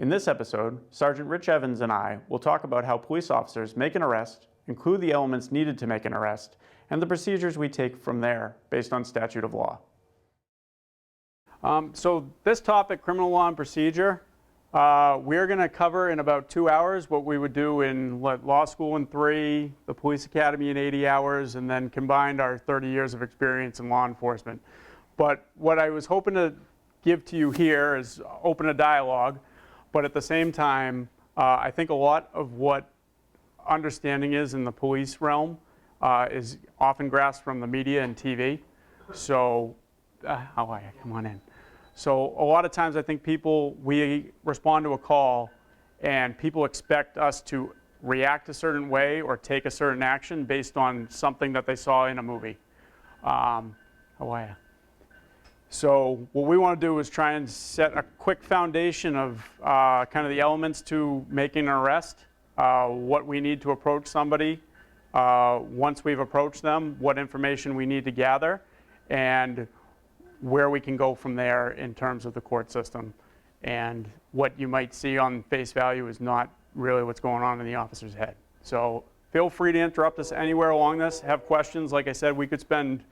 In this episode, Sergeant Rich Evans and I will talk about how police officers make an arrest, include the elements needed to make an arrest, and the procedures we take from there based on statute of law. So this topic, criminal law and procedure, we're going to cover in about 2 hours what we would do in law school in 3, the police academy in 80 hours, and then combined our 30 years of experience in law enforcement. But what I was hoping to give to you here is open a dialogue, but at the same time, I think a lot of what understanding is in the police realm is often grasped from the media and TV. So, how are you? Come on in. So a lot of times I think we respond to a call and people expect us to react a certain way or take a certain action based on something that they saw in a movie. How are you? So what we want to do is try and set a quick foundation of kind of the elements to making an arrest, what we need to approach somebody once we've approached them, what information we need to gather, and where we can go from there in terms of the court system. And what you might see on face value is not really what's going on in the officer's head. So feel free to interrupt us anywhere along this, have questions. Like I said, we could spend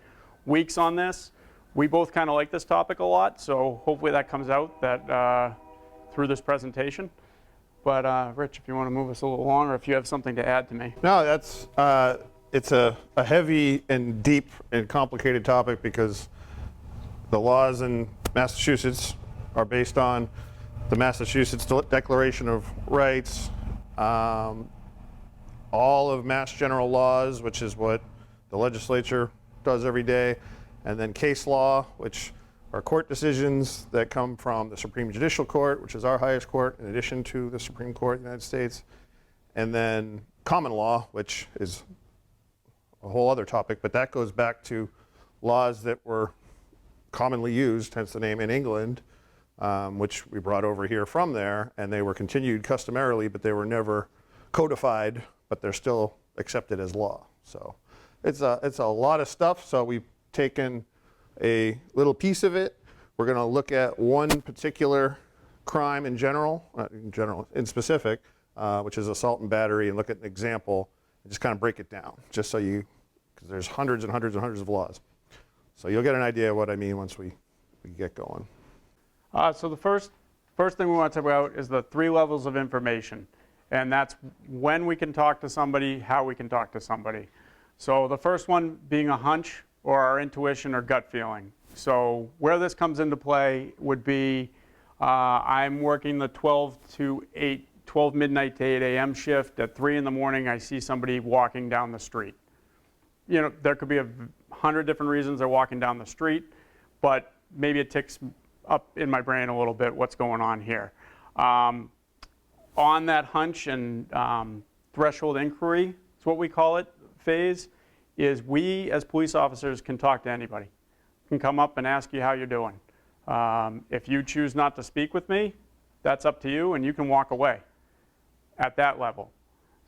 weeks on this. We both kind of like this topic a lot, so hopefully that comes out that through this presentation. But Rich, if you want to move us a little along, or if you have something to add to me. No, that's it's a heavy and deep and complicated topic because the laws in Massachusetts are based on the Massachusetts Declaration of Rights, all of Mass General laws, which is what the legislature does every day, and then case law, which are court decisions that come from the Supreme Judicial Court, which is our highest court, in addition to the Supreme Court of the United States, and then common law, which is a whole other topic, but that goes back to laws that were commonly used, hence the name, in England, which we brought over here from there, and they were continued customarily, but they were never codified, but they're still accepted as law. So it's a lot of stuff. So we've taken a little piece of it. We're going to look at one particular crime in specific, which is assault and battery, and look at an example and just kind of break it down, just so because there's hundreds and hundreds and hundreds of laws. So you'll get an idea of what I mean once we get going. So the first thing we want to talk about is the 3 levels of information. And that's when we can talk to somebody, how we can talk to somebody. So the first one being a hunch or our intuition or gut feeling. So where this comes into play would be I'm working the 12 midnight to 8 a.m. shift. At 3 in the morning, I see somebody walking down the street. You know, there could be 100 different reasons they're walking down the street, but maybe it ticks up in my brain a little bit what's going on here. On that hunch and threshold inquiry, is what we call it, phase, is we as police officers can talk to anybody. Can come up and ask you how you're doing. If you choose not to speak with me, that's up to you, and you can walk away at that level.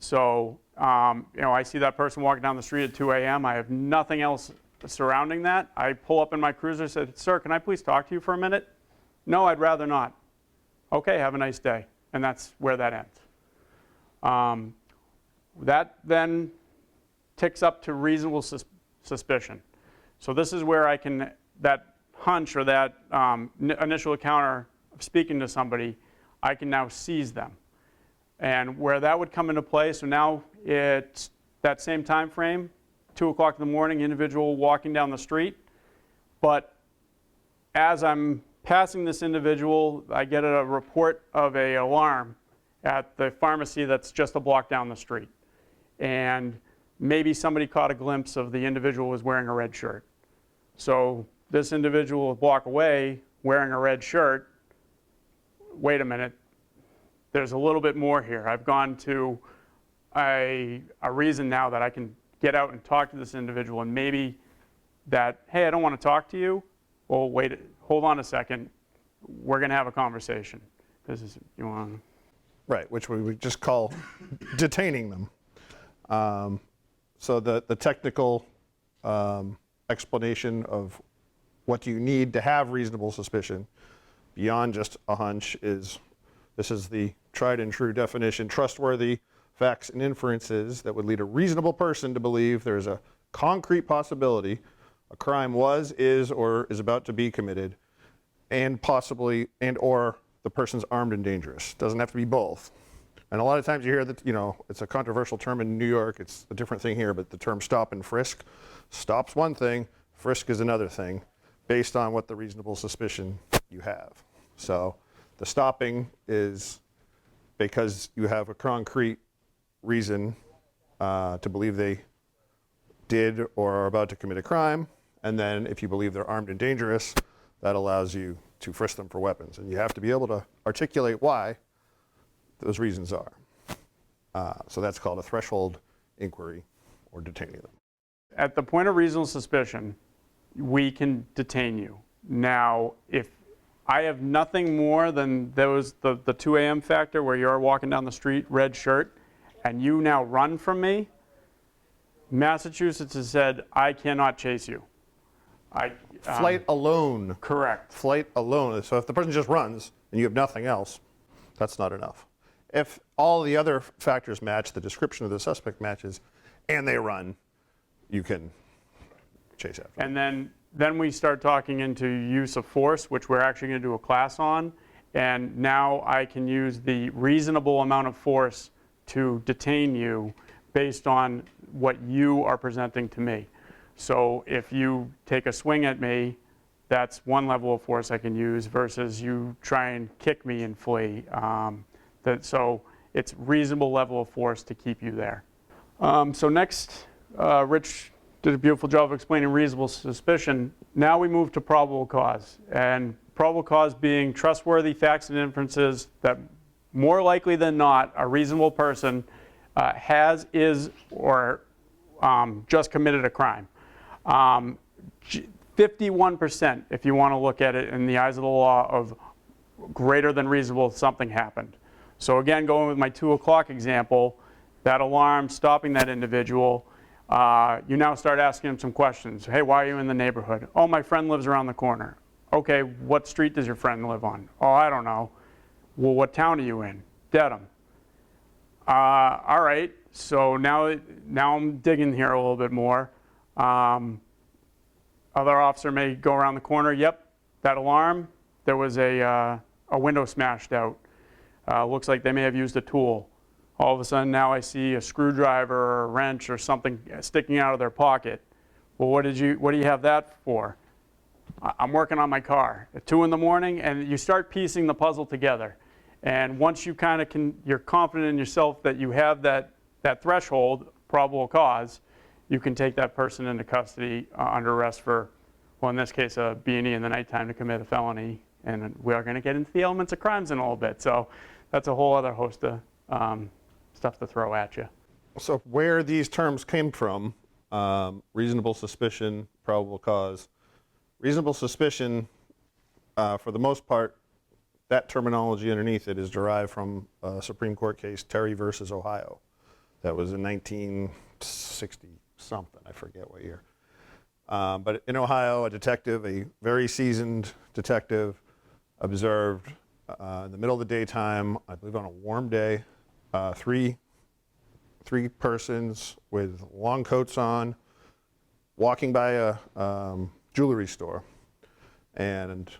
So, I see that person walking down the street at 2 a.m. I have nothing else surrounding that. I pull up in my cruiser and said, "Sir, can I please talk to you for a minute?" "No, I'd rather not." "Okay, have a nice day." And that's where that ends. That then ticks up to reasonable suspicion. So this is where that hunch or that initial encounter of speaking to somebody, I can now seize them. And where that would come into play, so now it's that same time frame, 2 o'clock in the morning, individual walking down the street. But as I'm passing this individual, I get a report of an alarm at the pharmacy that's just a block down the street. And maybe somebody caught a glimpse of the individual was wearing a red shirt. So this individual a block away wearing a red shirt, wait a minute, there's a little bit more here. I've gone to a reason now that I can get out and talk to this individual, and maybe that, hey, I don't want to talk to you. Well, wait, hold on a second. We're going to have a conversation. You want? Right, which we would just call detaining them. So the technical explanation of what you need to have reasonable suspicion beyond just a hunch is This is the tried and true definition. Trustworthy facts and inferences that would lead a reasonable person to believe there is a concrete possibility a crime was, is, or is about to be committed, and possibly, and or the person's armed and dangerous. Doesn't have to be both. And a lot of times you hear that, it's a controversial term in New York. It's a different thing here, but the term stop and frisk. Stop's one thing, frisk is another thing, based on what the reasonable suspicion you have. So the stopping is because you have a concrete reason to believe they did or are about to commit a crime. And then if you believe they're armed and dangerous, that allows you to frisk them for weapons. And you have to be able to articulate why those reasons are. So that's called a threshold inquiry or detaining them. At the point of reasonable suspicion, we can detain you. Now, if I have nothing more than the 2 a.m. factor where you're walking down the street, red shirt, and you now run from me, Massachusetts has said, I cannot chase you. Flight alone. Correct. Flight alone. So if the person just runs and you have nothing else, that's not enough. If all the other factors match, the description of the suspect matches, and they run, you can chase after them. And then we start talking into use of force, which we're actually going to do a class on. And now I can use the reasonable amount of force to detain you based on what you are presenting to me. So if you take a swing at me, that's one level of force I can use versus you try and kick me and flee. So it's reasonable level of force to keep you there. So next, Rich did a beautiful job of explaining reasonable suspicion. Now we move to probable cause. And probable cause being trustworthy facts and inferences that more likely than not a reasonable person has, is, or just committed a crime. 51%, if you want to look at it in the eyes of the law, of greater than reasonable something happened. So again, going with my 2 o'clock example, that alarm stopping that individual, you now start asking them some questions. Hey, why are you in the neighborhood? Oh, my friend lives around the corner. Okay, what street does your friend live on? Oh, I don't know. Well, what town are you in? Dedham. All right, so now I'm digging here a little bit more. Other officer may go around the corner. Yep, that alarm, there was a window smashed out. Looks like they may have used a tool. All of a sudden now I see a screwdriver or a wrench or something sticking out of their pocket. Well, what do you have that for? I'm working on my car at 2 in the morning, and you start piecing the puzzle together. And once you you're confident in yourself that you have that threshold, probable cause, you can take that person into custody under arrest for, well, in this case, a B&E in the nighttime to commit a felony. And we are going to get into the elements of crimes in a little bit. So that's a whole other host of stuff to throw at you. So where these terms came from, reasonable suspicion, probable cause. Reasonable suspicion, for the most part, that terminology underneath it is derived from a Supreme Court case, Terry versus Ohio. That was in 1960-something, I forget what year. But in Ohio, a detective, a very seasoned detective, observed in the middle of the daytime, I believe on a warm day, three persons with long coats on, walking by a jewelry store. And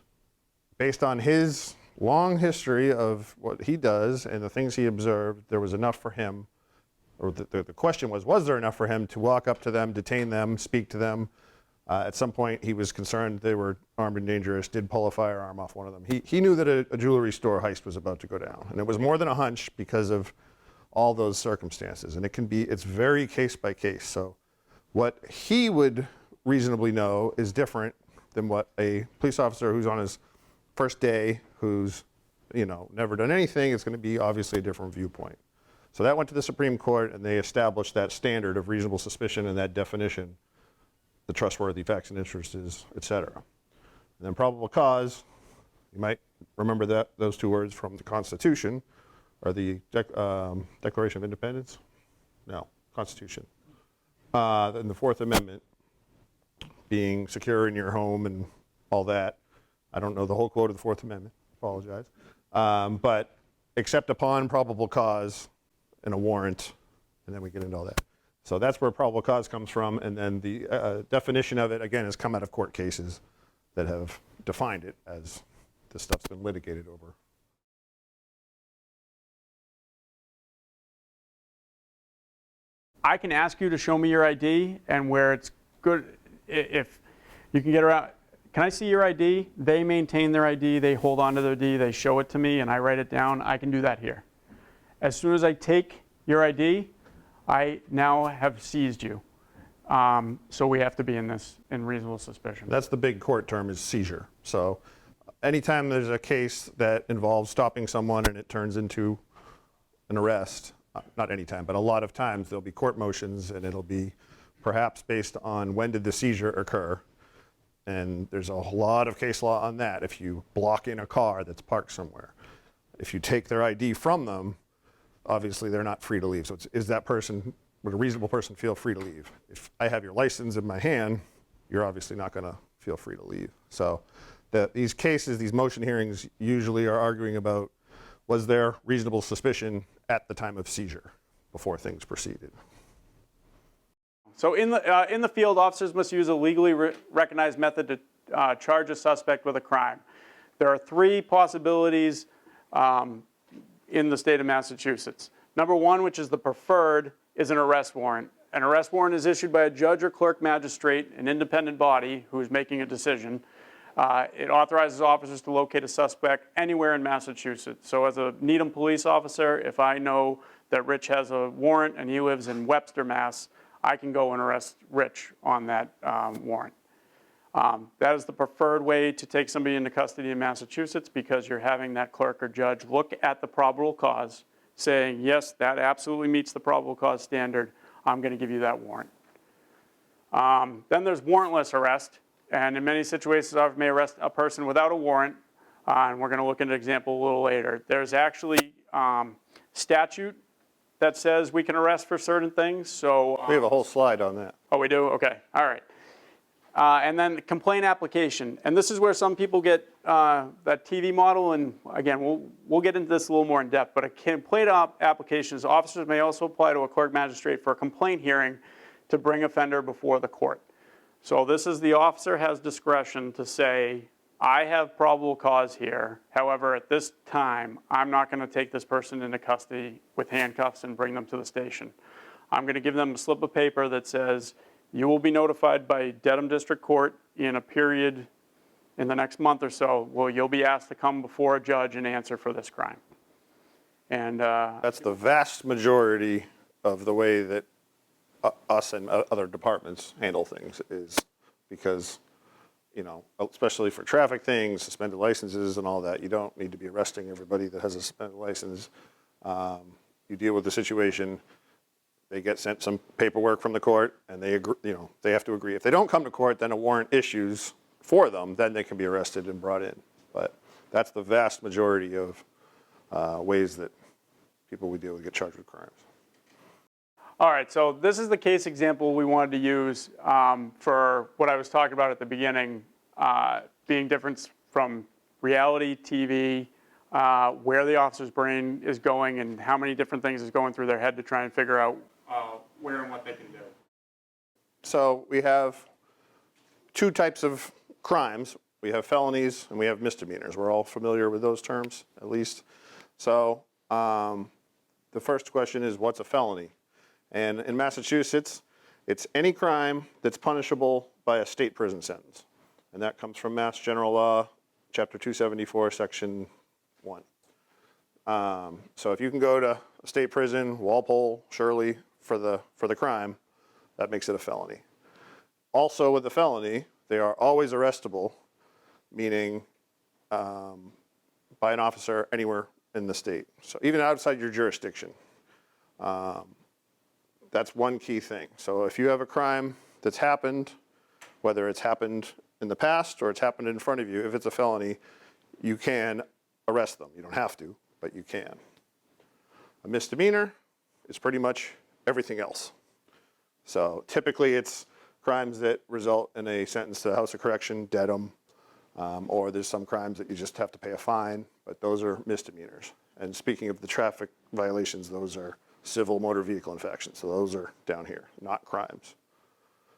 based on his long history of what he does and the things he observed, there was enough for him, or the question was there enough for him to walk up to them, detain them, speak to them? At some point, he was concerned they were armed and dangerous, did pull a firearm off one of them. He knew that a jewelry store heist was about to go down. And it was more than a hunch because of all those circumstances. And it's very case by case. So what he would reasonably know is different than what a police officer who's on his first day, who's never done anything, it's going to be obviously a different viewpoint. So that went to the Supreme Court, and they established that standard of reasonable suspicion and that definition, the trustworthy facts and inferences, et cetera. And then probable cause, you might remember those two words from the Constitution, or the Declaration of Independence? No, Constitution. And the Fourth Amendment, being secure in your home and all that. I don't know the whole quote of the Fourth Amendment, apologize. But except upon probable cause and a warrant, and then we get into all that. So that's where probable cause comes from, and then the definition of it, again, has come out of court cases that have defined it as this stuff's been litigated over. I can ask you to show me your ID, and where it's good, if you can get around, can I see your ID? They maintain their ID, they hold on to their ID, they show it to me, and I write it down. I can do that here. As soon as I take your ID, I now have seized you. So we have to be in reasonable suspicion. That's the big court term, is seizure. So anytime there's a case that involves stopping someone and it turns into an arrest, not anytime, but a lot of times there'll be court motions, and it'll be perhaps based on when did the seizure occur. And there's a lot of case law on that. If you block in a car that's parked somewhere, if you take their ID from them, obviously they're not free to leave. So is that person, would a reasonable person feel free to leave? If I have your license in my hand, you're obviously not going to feel free to leave. So these cases, these motion hearings usually are arguing about, was there reasonable suspicion at the time of seizure before things proceeded? So in the field, officers must use a legally recognized method to charge a suspect with a crime. There are 3 possibilities in the state of Massachusetts. Number 1, which is the preferred, is an arrest warrant. An arrest warrant is issued by a judge or clerk magistrate, an independent body who is making a decision. It authorizes officers to locate a suspect anywhere in Massachusetts. So as a Needham police officer, if I know that Rich has a warrant and he lives in Webster, Mass., I can go and arrest Rich on that warrant. That is the preferred way to take somebody into custody in Massachusetts, because you're having that clerk or judge look at the probable cause, saying, yes, that absolutely meets the probable cause standard. I'm going to give you that warrant. Then there's warrantless arrest. And in many situations, officers may arrest a person without a warrant. And we're going to look at an example a little later. There's actually statute that says we can arrest for certain things. So We have a whole slide on that. oh, we do? Okay. All right. And then the complaint application. And this is where some people get that TV model. And again, we'll get into this a little more in depth. But a complaint application is officers may also apply to a clerk magistrate for a complaint hearing to bring offender before the court. So this is the officer has discretion to say, I have probable cause here. However, at this time, I'm not going to take this person into custody with handcuffs and bring them to the station. I'm going to give them a slip of paper that says, you will be notified by Dedham District Court in a period in the next month or so. Well, you'll be asked to come before a judge and answer for this crime. And That's the vast majority of the way that us and other departments handle things, is because, you know, especially for traffic things, suspended licenses and all that, you don't need to be arresting everybody that has a suspended license. You deal with the situation. They get sent some paperwork from the court, and they agree, you know, they have to agree. If they don't come to court, then a warrant issues for them, then they can be arrested and brought in. But that's the vast majority of ways that people we deal with get charged with crimes. all right, so this is the case example we wanted to use for what I was talking about at the beginning, being different from reality TV, where the officer's brain is going and how many different things is going through their head to try and figure out where and what they can do. So we have 2 types of crimes. We have felonies and we have misdemeanors. We're all familiar with those terms, at least. So the first question is, what's a felony? And in Massachusetts, it's any crime that's punishable by a state prison sentence. And that comes from Mass General Law, Chapter 274, Section 1. So if you can go to a state prison, Walpole, Shirley, for the crime, that makes it a felony. Also with the felony, they are always arrestable, meaning by an officer anywhere in the state. So even outside your jurisdiction. That's one key thing. So if you have a crime that's happened, whether it's happened in the past or it's happened in front of you, if it's a felony, you can arrest them. You don't have to, but you can. A misdemeanor is pretty much everything else. So typically it's crimes that result in a sentence to the House of Correction, Dedham, Or there's some crimes that you just have to pay a fine, but those are misdemeanors. And speaking of the traffic violations, those are civil motor vehicle infractions. So those are down here, not crimes.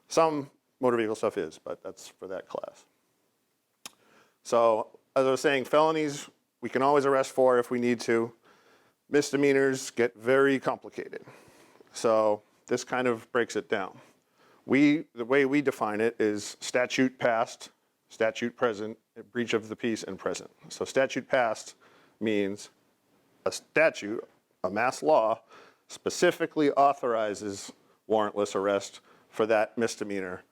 Some motor vehicle stuff is, but that's for that class. So as I was saying, felonies we can always arrest for if we need to. Misdemeanors get very complicated. So this kind of breaks it down. The way we define it is statute past, statute present, breach of the peace, and present. So statute past means a statute, a mass law, specifically authorizes warrantless arrest for that misdemeanor,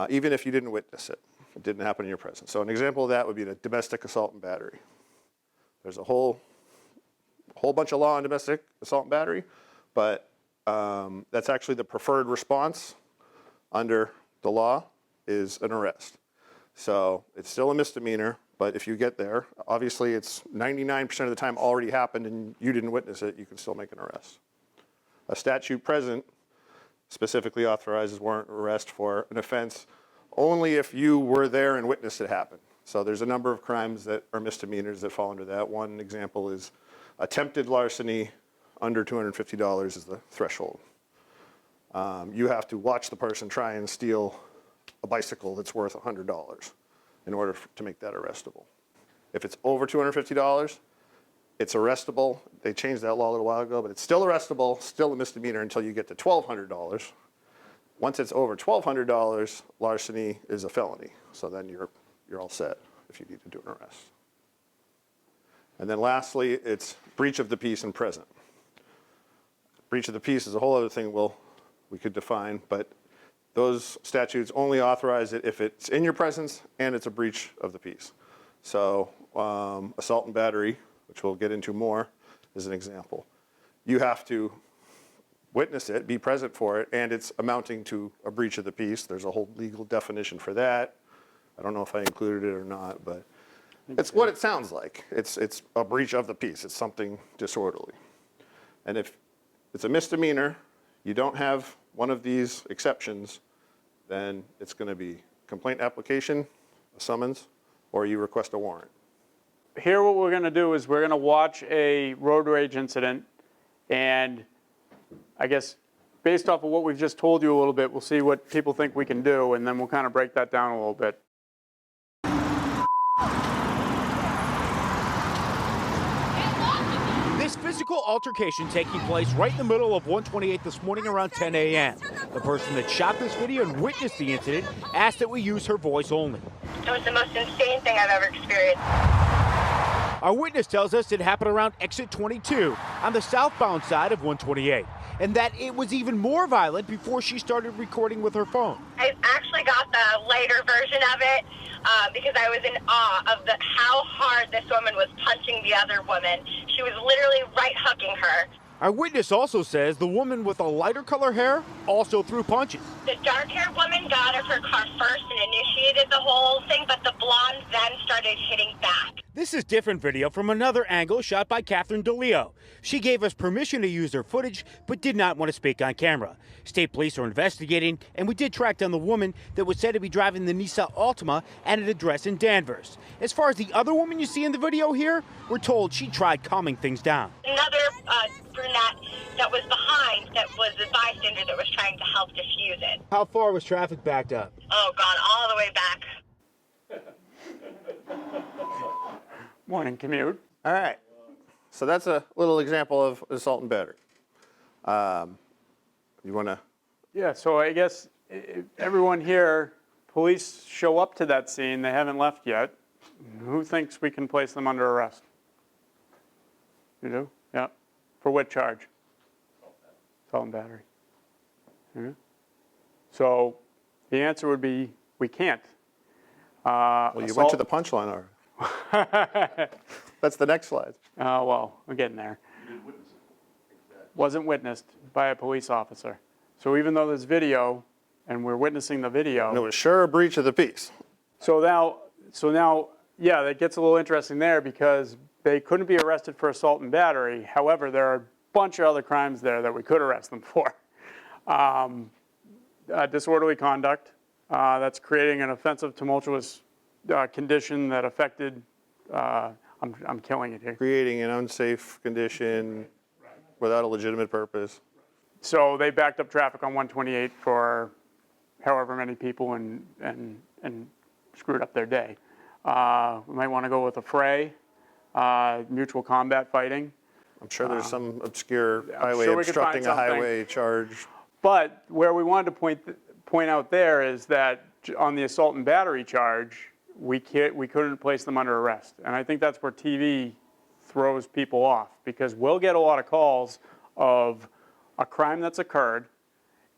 even if you didn't witness it. It didn't happen in your presence. So an example of that would be the domestic assault and battery. There's a whole bunch of law on domestic assault and battery, but that's actually the preferred response under the law is an arrest. So it's still a misdemeanor, but if you get there, obviously it's 99% of the time already happened and you didn't witness it, you can still make an arrest. A statute present specifically authorizes warrant arrest for an offense only if you were there and witnessed it happen. So there's a number of crimes that are misdemeanors that fall under that. One example is attempted larceny. Under $250 is the threshold. You have to watch the person try and steal a bicycle that's worth $100 in order to make that arrestable. If it's over $250, it's arrestable. They changed that law a little while ago, but it's still arrestable, still a misdemeanor until you get to $1,200. Once it's over $1,200, larceny is a felony. So then you're all set if you need to do an arrest. And then lastly, it's breach of the peace and present. Breach of the peace is a whole other thing we could define, but those statutes only authorize it if it's in your presence and it's a breach of the peace. So assault and battery, which we'll get into more, is an example. You have to witness it, be present for it, and it's amounting to a breach of the peace. There's a whole legal definition for that. I don't know if I included it or not, but it's what it sounds like. It's a breach of the peace. It's something disorderly. And if it's a misdemeanor, you don't have one of these exceptions, then it's going to be complaint application, a summons, or you request a warrant. Here what we're going to do is we're going to watch a road rage incident, and I guess based off of what we've just told you a little bit, we'll see what people think we can do, and then we'll kind of break that down a little bit. This physical altercation taking place right in the middle of 128 this morning around 10 a.m. The person that shot this video and witnessed the incident asked that we use her voice only. It was the most insane thing I've ever experienced. Our witness tells us it happened around exit 22 on the southbound side of 128, and that it was even more violent before she started recording with her phone. I actually got the later version of it because I was in awe of how hard this woman was punching the other woman. She was literally right hooking her. Our witness also says the woman with a lighter color hair also threw punches. The dark-haired woman got out of her car first and initiated the whole thing, but the blonde then started hitting back. This is different video from another angle shot by Catherine DeLeo. She gave us permission to use her footage, but did not want to speak on camera. State police are investigating, and we did track down the woman that was said to be driving the Nissan Altima at an address in Danvers. As far as the other woman you see in the video here, we're told she tried calming things down. Another brunette that was behind, that was a bystander that was trying to help diffuse it. How far was traffic backed up? Oh, God, all the way back. Morning commute. All right. So that's a little example of assault and battery. You want to? Yeah, so I guess everyone here, police show up to that scene. They haven't left yet. Who thinks we can place them under arrest? You do? Yeah. For what charge? Assault and battery. Yeah. So the answer would be we can't. Well, you went to the punchline already. That's the next slide. Well, we're getting there. Wasn't witnessed by a police officer. So even though there's video, and we're witnessing the video. And it was sure a breach of the peace. So now, yeah, that gets a little interesting there because they couldn't be arrested for assault and battery. However, there are a bunch of other crimes there that we could arrest them for. Disorderly conduct, that's creating an offensive, tumultuous condition that affected, I'm killing it here. Creating an unsafe condition without a legitimate purpose. So they backed up traffic on 128 for however many people and screwed up their day. We might want to go with a fray, mutual combat fighting. I'm sure there's some obscure I'm highway sure we could find obstructing a something. highway charge. But where we wanted to point out there is that on the assault and battery charge, we couldn't place them under arrest. And I think that's where TV throws people off, because we'll get a lot of calls of a crime that's occurred,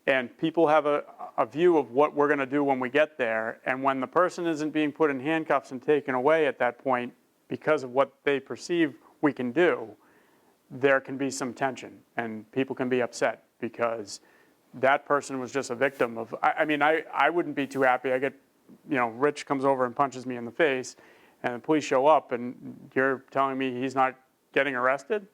and people have a view of what we're going to do when we get there. And when the person isn't being put in handcuffs and taken away at that point because of what they perceive we can do, there can be some tension, and people can be upset because that person was just a victim of, I mean, I wouldn't be too happy. I get, Rich comes over and punches me in the face, and the police show up, and you're telling me he's not getting arrested?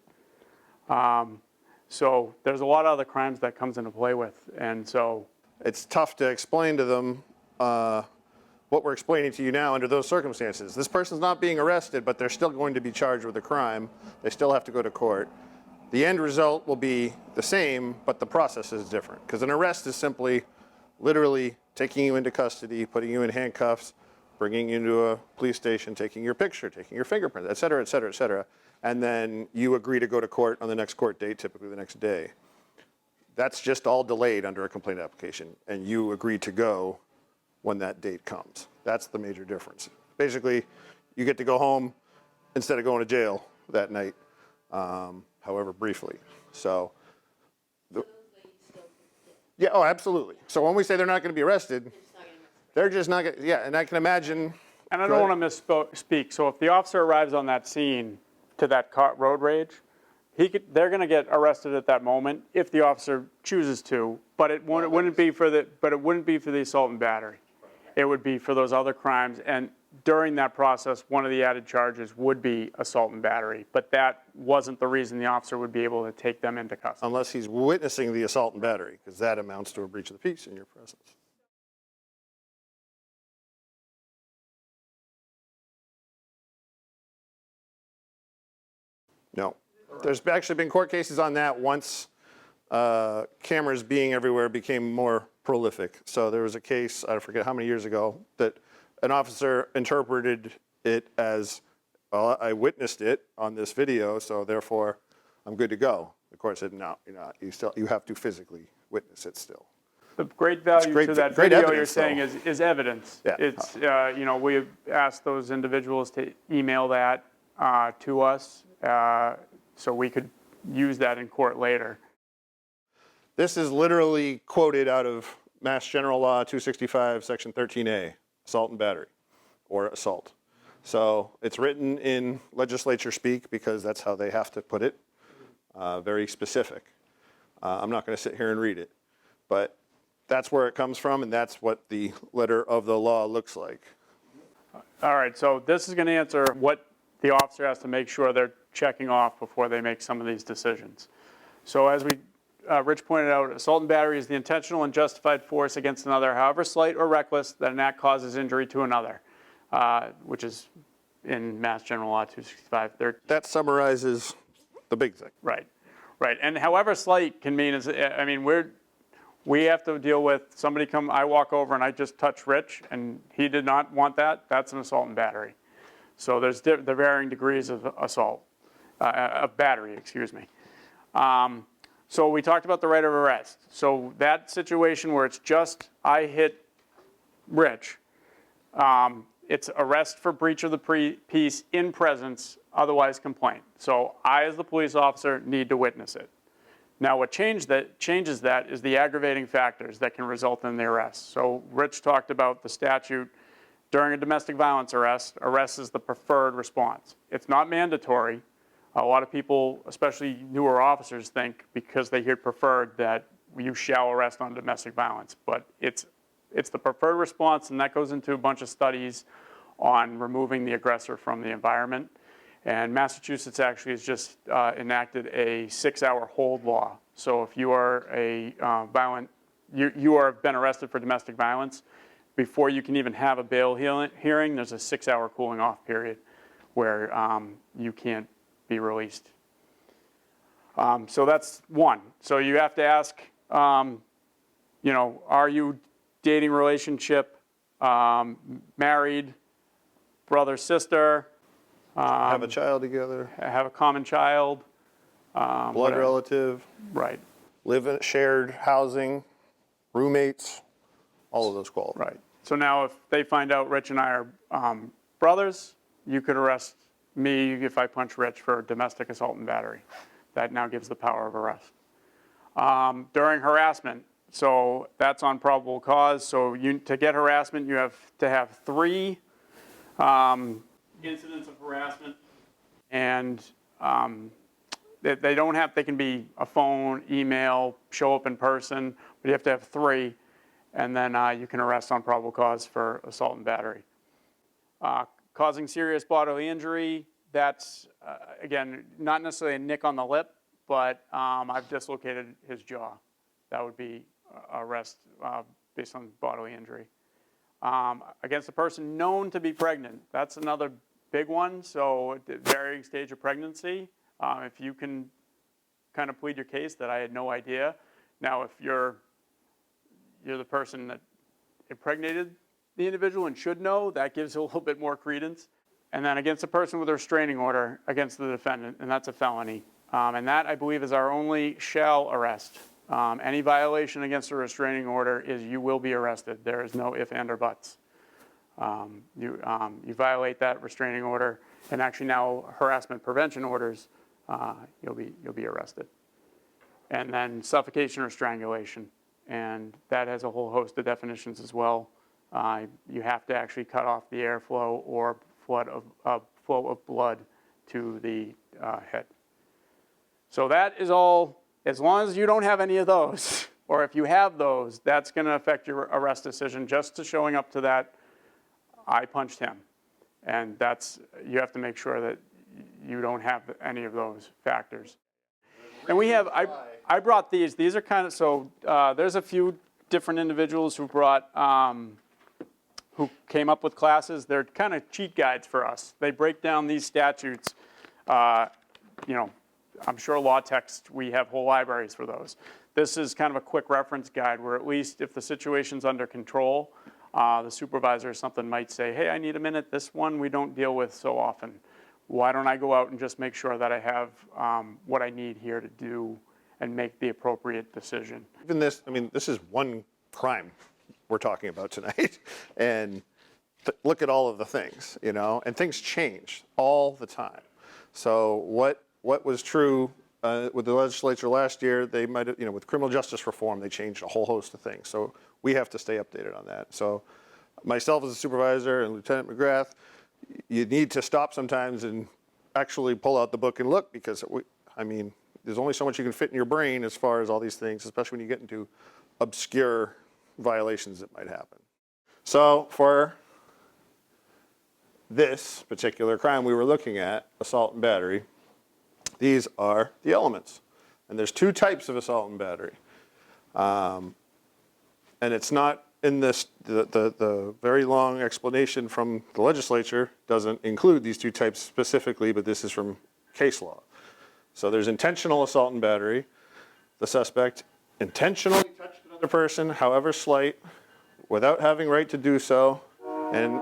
So there's a lot of other crimes that comes into play with, and so. It's tough to explain to them what we're explaining to you now under those circumstances. This person's not being arrested, but they're still going to be charged with a crime. They still have to go to court. The end result will be the same, but the process is different. Because an arrest is simply literally taking you into custody, putting you in handcuffs, bringing you into a police station, taking your picture, taking your fingerprint, et cetera, et cetera, et cetera. And then you agree to go to court on the next court date, typically the next day. That's just all delayed under a complaint application, and you agree to go when that date comes. That's the major difference. Basically, you get to go home instead of going to jail that night, however briefly. So, yeah, oh, absolutely. So when we say they're not going to be arrested, they're just not going to, yeah, and I can imagine. And I don't want to misspeak. So if the officer arrives on that scene to that road rage, they're going to get arrested at that moment if the officer chooses to. But it wouldn't be for the assault and battery. It would be for those other crimes. And during that process, one of the added charges would be assault and battery. But that wasn't the reason the officer would be able to take them into custody. Unless he's witnessing the assault and battery, because that amounts to a breach of the peace in your presence. No. There's actually been court cases on that once cameras being everywhere became more prolific. So there was a case, I forget how many years ago, that an officer interpreted it as, well, I witnessed it on this video, so therefore I'm good to go. The court said, no, you're not. You have to physically witness it still. The great value to that great video evidence, you're saying is evidence. Yeah. It's, we asked those individuals to email that to us so we could use that in court later. This is literally quoted out of Mass General Law 265, Section 13A, assault and battery, or assault. So it's written in legislature speak because that's how they have to put it, very specific. I'm not going to sit here and read it, but that's where it comes from, and that's what the letter of the law looks like. All right, so this is going to answer what the officer has to make sure they're checking off before they make some of these decisions. So as Rich pointed out, assault and battery is the intentional and justified force against another, however slight or reckless, that an act causes injury to another, which is in Mass General Law 265. That summarizes the big thing. Right, right. And however slight can mean we have to deal with somebody I walk over and I just touch Rich and he did not want that, that's an assault and battery. So there's the varying degrees of assault, of battery, excuse me. So we talked about the right of arrest. So that situation where it's just I hit Rich, it's arrest for breach of the peace in presence, otherwise complaint. So I, as the police officer, need to witness it. Now what changes that is the aggravating factors that can result in the arrest. So Rich talked about the statute. During a domestic violence arrest is the preferred response. It's not mandatory. A lot of people, especially newer officers, think because they hear preferred that you shall arrest on domestic violence. But it's the preferred response, and that goes into a bunch of studies on removing the aggressor from the environment. And Massachusetts actually has just enacted a 6-hour hold law. So if you are you are been arrested for domestic violence, before you can even have a bail hearing, there's a 6-hour cooling off period where you can't be released. So that's one. So you have to ask, you know, are you dating relationship, married, brother, sister, Have a child together, have a common child, blood whatever. relative, Right, live in shared housing, roommates, all of those qualify. right. So now if they find out Rich and I are brothers, you could arrest me if I punch Rich for domestic assault and battery. That now gives the power of arrest. During harassment, so that's on probable cause. So to get harassment, you have to have 3 incidents of harassment, and they don't have. They can be a phone, email, show up in person, but you have to have 3, and then you can arrest on probable cause for assault and battery. Causing serious bodily injury. That's again not necessarily a nick on the lip, but I've dislocated his jaw. That would be arrest based on bodily injury. Against a person known to be pregnant, that's another big one. So at the varying stage of pregnancy, if you can kind of plead your case that I had no idea. Now, if you're the person that impregnated the individual and should know, that gives a little bit more credence. And then against a person with a restraining order against the defendant, and that's a felony. And that, I believe, is our only shall arrest. Any violation against a restraining order is you will be arrested. There is no if, and, or buts. You violate that restraining order, and actually now harassment prevention orders, you'll be arrested. And then suffocation or strangulation, and that has a whole host of definitions as well. You have to actually cut off the airflow or flow of blood to the head. So that is all, as long as you don't have any of those, or if you have those, that's going to affect your arrest decision just to showing up to that, I punched him. And you have to make sure that you don't have any of those factors. And we have, I brought these are kind of, so there's a few different individuals who came up with classes. They're kind of cheat guides for us. They break down these statutes. You know, I'm sure law text, we have whole libraries for those. This is kind of a quick reference guide where at least if the situation's under control, the supervisor or something might say, hey, I need a minute. This one we don't deal with so often. Why don't I go out and just make sure that I have what I need here to do and make the appropriate decision. Even this, I mean, this is one crime we're talking about tonight. And look at all of the things, you know, and things change all the time. So what was true with the legislature last year, they might have, you know, with criminal justice reform, they changed a whole host of things. So we have to stay updated on that. So myself as a supervisor and Lieutenant McGrath, you need to stop sometimes and actually pull out the book and look, because I mean, there's only so much you can fit in your brain as far as all these things, especially when you get into obscure violations that might happen. So for this particular crime we were looking at, assault and battery, these are the elements. And there's 2 types of assault and battery. And it's not in this, the very long explanation from the legislature doesn't include these 2 types specifically, but this is from case law. So there's intentional assault and battery. The suspect intentionally touched another person, however slight, without having right to do so, and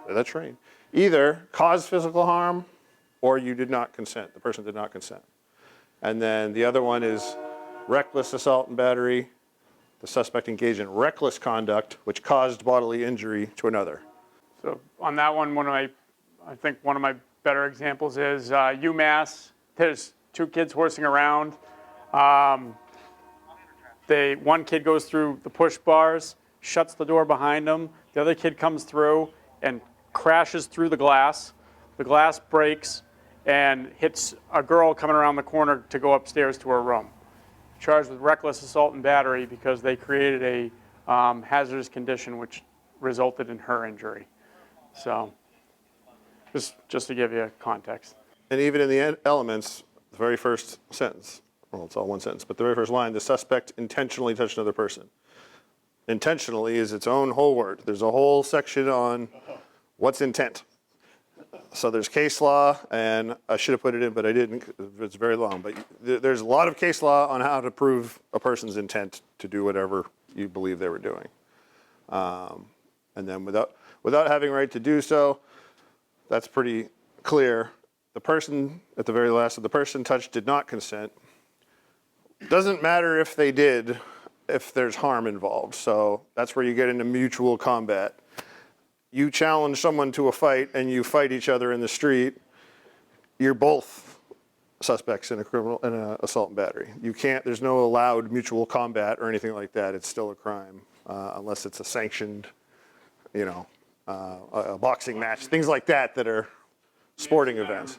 with a train. Either cause physical harm or you did not consent. The person did not consent. And then the other one is reckless assault and battery. The suspect engaged in reckless conduct which caused bodily injury to another. So on that one, I think one of my better examples is UMass. There's 2 kids horsing around. One kid goes through the push bars, shuts the door behind him. The other kid comes through and crashes through the glass. The glass breaks and hits a girl coming around the corner to go upstairs to her room. Charged with reckless assault and battery because they created a hazardous condition which resulted in her injury. So just to give you context. And even in the elements, the very first sentence, well, it's all one sentence, but the very first line, the suspect intentionally touched another person. intentionally is its own whole word. There's a whole section on what's intent. So there's case law, and I should have put it in, but I didn't. It's very long. But there's a lot of case law on how to prove a person's intent to do whatever you believe they were doing. And then without having right to do so, that's pretty clear. The person, at the very last, the person touched did not consent. Doesn't matter if they did, if there's harm involved. So that's where you get into mutual combat. You challenge someone to a fight and you fight each other in the street, you're both suspects in an assault and battery. You can't, there's no allowed mutual combat or anything like that. It's still a crime unless it's a sanctioned, a boxing match, things like that that are sporting events.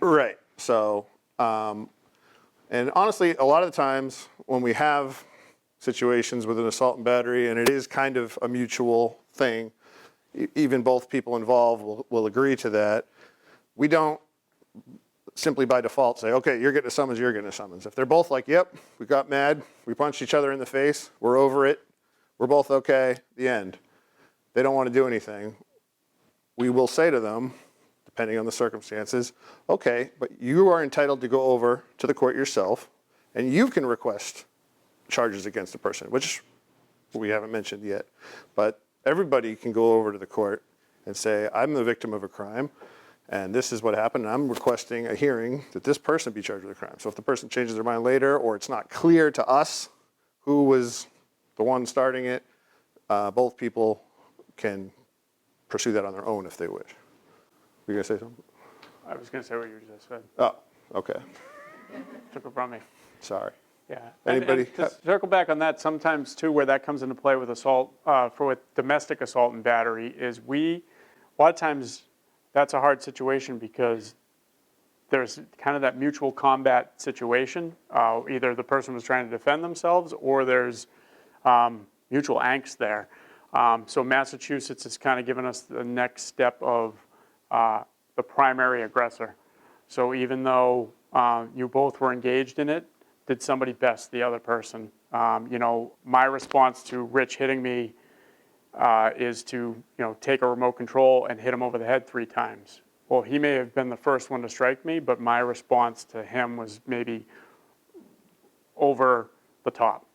Right. So, and honestly, a lot of the times when we have situations with an assault and battery, and it is kind of a mutual thing, even both people involved will agree to that. We don't simply by default say, okay, you're getting a summons, you're getting a summons. If they're both like, yep, we got mad, we punched each other in the face, we're over it, we're both okay, the end. They don't want to do anything. We will say to them, depending on the circumstances, okay, but you are entitled to go over to the court yourself, and you can request charges against the person, which we haven't mentioned yet. But everybody can go over to the court and say, I'm the victim of a crime, and this is what happened, and I'm requesting a hearing that this person be charged with a crime. So if the person changes their mind later, or it's not clear to us who was the one starting it, both people can pursue that on their own if they wish. Were you going to say something? I was going to say what you just said. Oh, okay. Took it from me. Sorry. Yeah. Anybody? And to circle back on that, sometimes too, where that comes into play with assault, with domestic assault and battery, is a lot of times that's a hard situation because there's kind of that mutual combat situation. Either the person was trying to defend themselves or there's mutual angst there. So Massachusetts has kind of given us the next step of the primary aggressor. So even though you both were engaged in it, did somebody best the other person? My response to Rich hitting me is to, take a remote control and hit him over the head 3 times. Well, he may have been the first one to strike me, but my response to him was maybe over the top.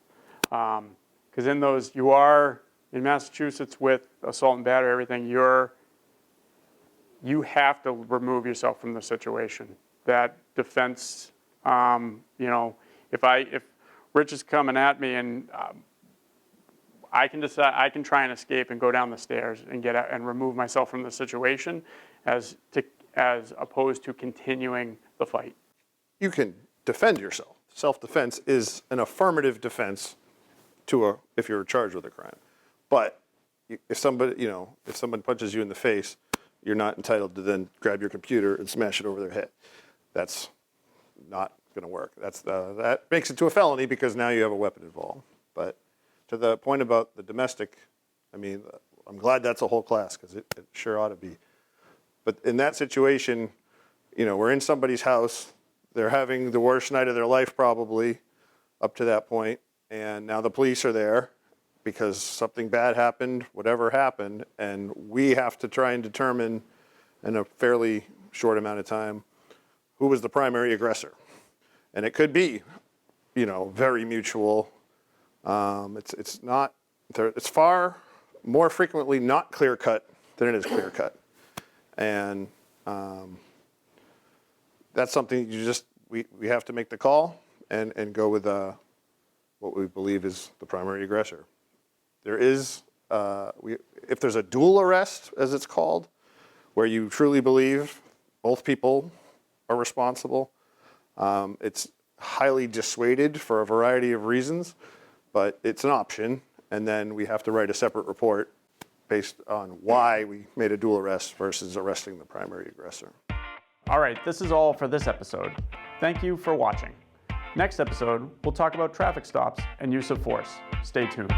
Because in those, you are, in Massachusetts with assault and battery, everything, you have to remove yourself from the situation. That defense, if Rich is coming at me and I can decide, I can try and escape and go down the stairs and get out and remove myself from the situation, as opposed to continuing the fight. You can defend yourself. Self-defense is an affirmative defense if you're charged with a crime. But if someone punches you in the face, you're not entitled to then grab your computer and smash it over their head. That's not going to work. That makes it to a felony because now you have a weapon involved. But to the point about the domestic, I'm glad that's a whole class because it sure ought to be. But in that situation, we're in somebody's house. They're having the worst night of their life probably up to that point. And now the police are there because something bad happened, whatever happened, and we have to try and determine in a fairly short amount of time who was the primary aggressor. And it could be, very mutual. It's far more frequently not clear-cut than it is clear-cut. And that's something we have to make the call and go with what we believe is the primary aggressor. There is, if there's a dual arrest, as it's called, where you truly believe both people are responsible, it's highly dissuaded for a variety of reasons, but it's an option, and then we have to write a separate report based on why we made a dual arrest versus arresting the primary aggressor. All right, this is all for this episode. Thank you for watching. Next episode, we'll talk about traffic stops and use of force. Stay tuned.